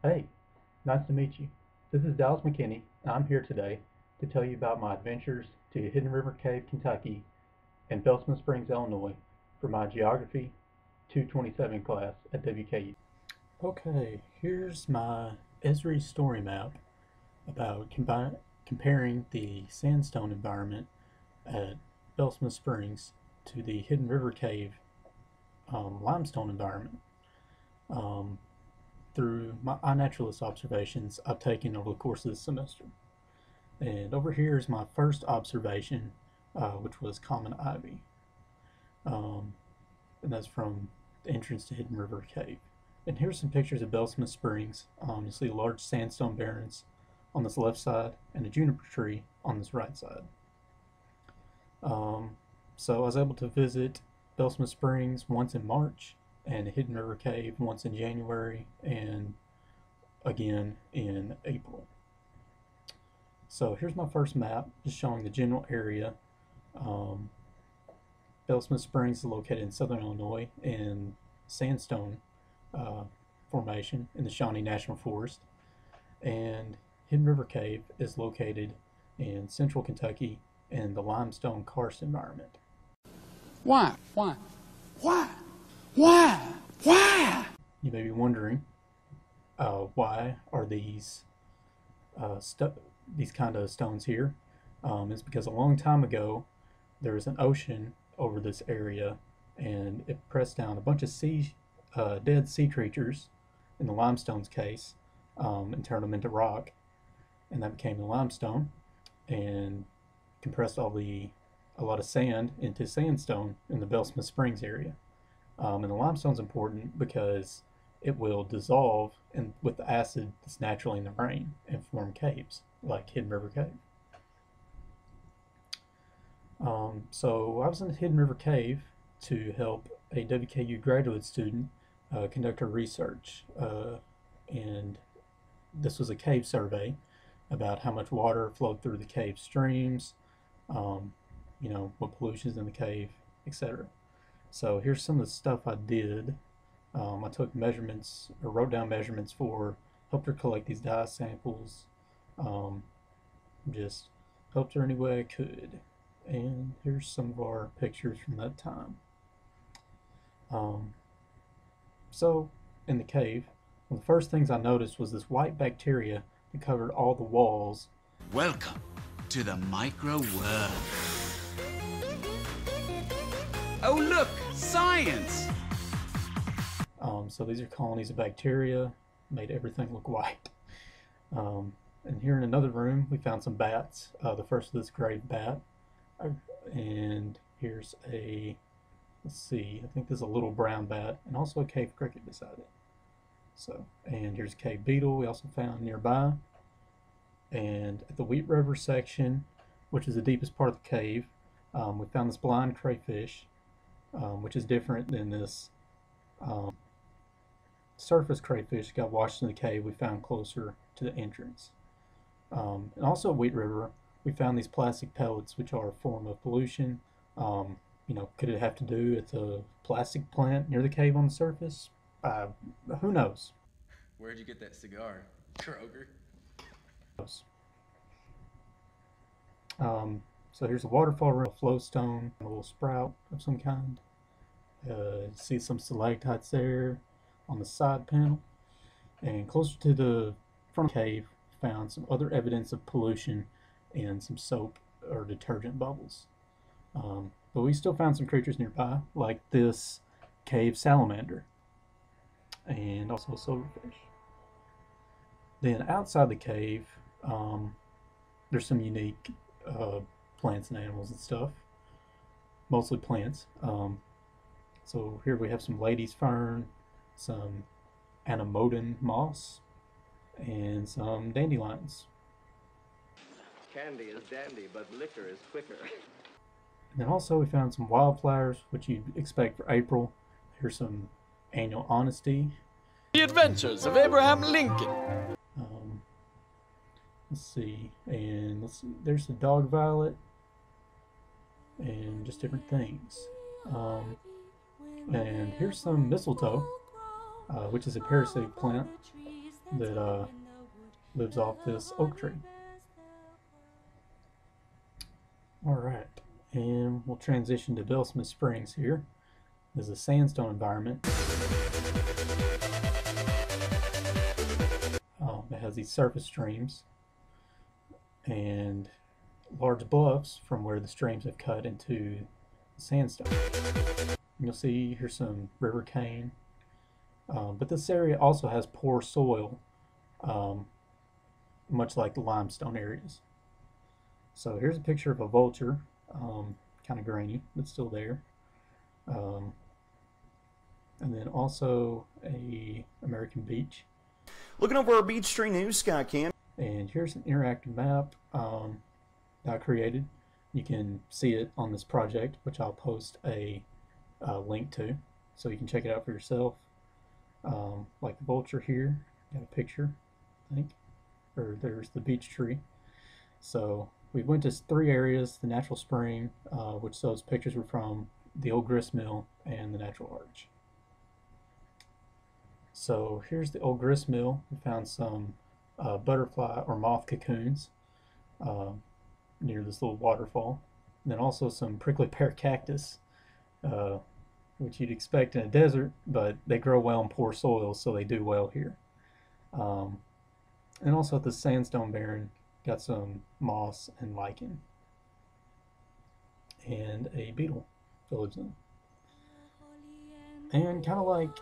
Hey, nice to meet you. This is Dallas McKinney, and I'm here today to tell you about my adventures to Hidden River Cave, Kentucky, and Belson Springs, Illinois for my Geography 227 class at WKU. Okay, here's my Esri story map about comparing the sandstone environment at Belson Springs to the Hidden River Cave limestone environment. Um, through my iNaturalist observations I've taken over the course of this semester. And over here is my first observation, which was common ivy. And that's from the entrance to Hidden River Cave. And here's some pictures of Belsmith Springs. You see large sandstone barrens on this left side and a juniper tree on this right side. So I was able to visit Belsmith Springs once in March and Hidden River Cave once in January and again in April. So here's my first map, just showing the general area. Belsmith Springs is located in southern Illinois in sandstone formation in the Shawnee National Forest, and Hidden River Cave is located in central Kentucky in the limestone karst environment. Why? Why? Why? Why? Why? You may be wondering, why are these kind of stones here? It's because a long time ago there was an ocean over this area, and it pressed down a bunch of dead sea creatures, in the limestone's case, and turned them into rock, and that became the limestone, and compressed a lot of sand into sandstone in the Belsmith Springs area. And the limestone's important because it will dissolve with the acid that's naturally in the rain and form caves, like Hidden River Cave. So I was in Hidden River Cave to help a WKU graduate student conduct her research. And this was a cave survey about how much water flowed through the cave streams, what pollution's in the cave, etc. So here's some of the stuff I did. I took measurements, or wrote down measurements helped her collect these dye samples, just helped her any way I could. And here's some of our pictures from that time. So in the cave, one of the first things I noticed was this white bacteria that covered all the walls. Welcome to the micro world. Oh look, science! So these are colonies of bacteria, made everything look white. And here in another room, we found some bats. The first of this grave bat. And here's let's see, I think there's a little brown bat, and also a cave cricket beside it. So, and here's a cave beetle we also found nearby. And at the Wheat River section, which is the deepest part of the cave, we found this blind crayfish, which is different than this surface crayfish that got washed in the cave we found closer to the entrance. And also at Wheat River, we found these plastic pellets, which are a form of pollution. Could it have to do with the plastic plant near the cave on the surface? Who knows? Where'd you get that cigar? Kroger? So here's a waterfall room, a flowstone, a little sprout of some kind. See some stalactites there on the side panel. And closer to the front of the cave, found some other evidence of pollution and some soap or detergent bubbles. But we still found some creatures nearby, like this cave salamander and also a silverfish. Then outside the cave, there's some unique plants and animals and stuff, mostly plants. So here we have some lady's fern, some anemodon moss, and some dandelions. Candy is dandy, but liquor is quicker. And then also we found some wildflowers, which you'd expect for April. Here's some annual honesty. The Adventures of Abraham Lincoln. Let's see, there's the dog violet, and just different things. And here's some mistletoe, which is a parasitic plant, that lives off this oak tree. Alright, and we'll transition to Bellsmith Springs here. This is a sandstone environment. It has these surface streams and large bluffs from where the streams have cut into sandstone. You'll see here's some river cane, but this area also has poor soil, much like the limestone areas. So here's a picture of a vulture, kind of grainy, but still there. And then also a American beach. Looking over our Beach Tree News, Sky Cam. And here's an interactive map that I created. You can see it on this project, which I'll post a link to, so you can check it out for yourself. Like the vulture here, got a picture, I think, or there's the beech tree. So we went to 3 areas: the natural spring, which those pictures were from, the old grist mill, and the natural arch. So here's the old grist mill. We found some butterfly or moth cocoons near this little waterfall. And then also some prickly pear cactus, which you'd expect in a desert, but they grow well in poor soil, so they do well here. And also at the sandstone barren, got some moss and lichen, and a beetle that lives in. And kind of like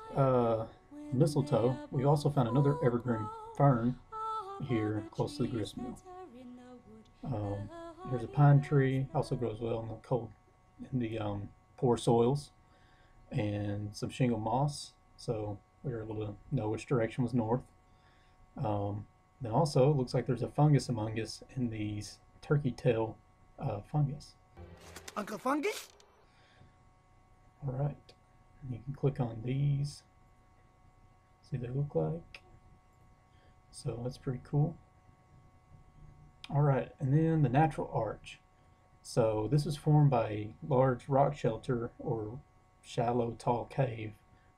mistletoe, we also found another evergreen fern here close to the grist mill. Here's a pine tree, also grows well in the cold, in the poor soils, and some shingle moss, so we were able to know which direction was north. Then also, it looks like there's a fungus among us in these turkey tail fungus. Uncle Fungus? Alright, you can click on these, see what they look like. So that's pretty cool. Alright, and then the natural arch. So this was formed by a large rock shelter or shallow tall cave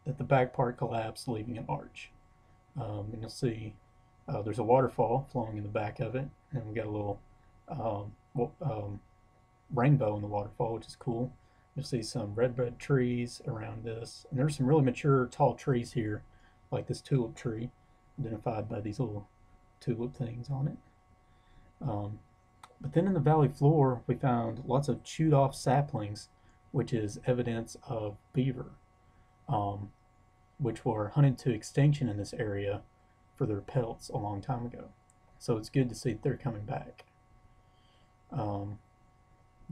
that the back part collapsed, leaving an arch. And you'll see there's a waterfall flowing in the back of it, and we got a little rainbow in the waterfall, which is cool. You'll see some redbud trees around this, and there's some really mature tall trees here, like this tulip tree, identified by these little tulip things on it. But then in the valley floor, we found lots of chewed off saplings, which is evidence of beaver, which were hunted to extinction in this area for their pelts a long time ago. So it's good to see that they're coming back.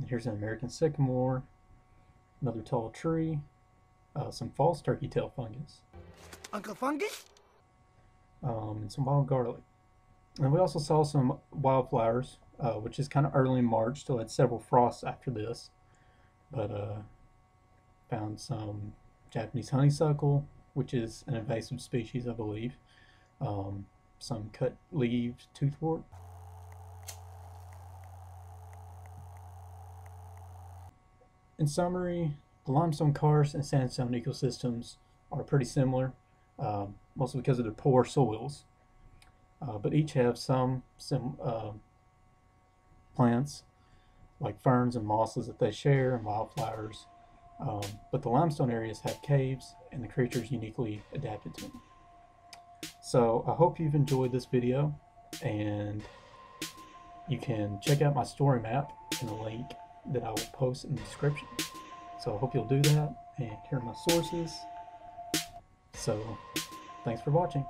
Here's an American sycamore, another tall tree, some false turkey tail fungus. Uncle Fungus? And some wild garlic. And we also saw some wildflowers, which is kind of early in March, still had several frosts after this. But found some Japanese honeysuckle, which is an invasive species, I believe. Some cut-leaved toothwort. In summary, the limestone karst and sandstone ecosystems are pretty similar, mostly because of their poor soils. But each have some plants, like ferns and mosses, that they share, and wildflowers. But the limestone areas have caves, and the creatures uniquely adapted to them. So I hope you've enjoyed this video, and you can check out my story map in the link that I will post in the description. So I hope you'll do that, and here are my sources. So thanks for watching.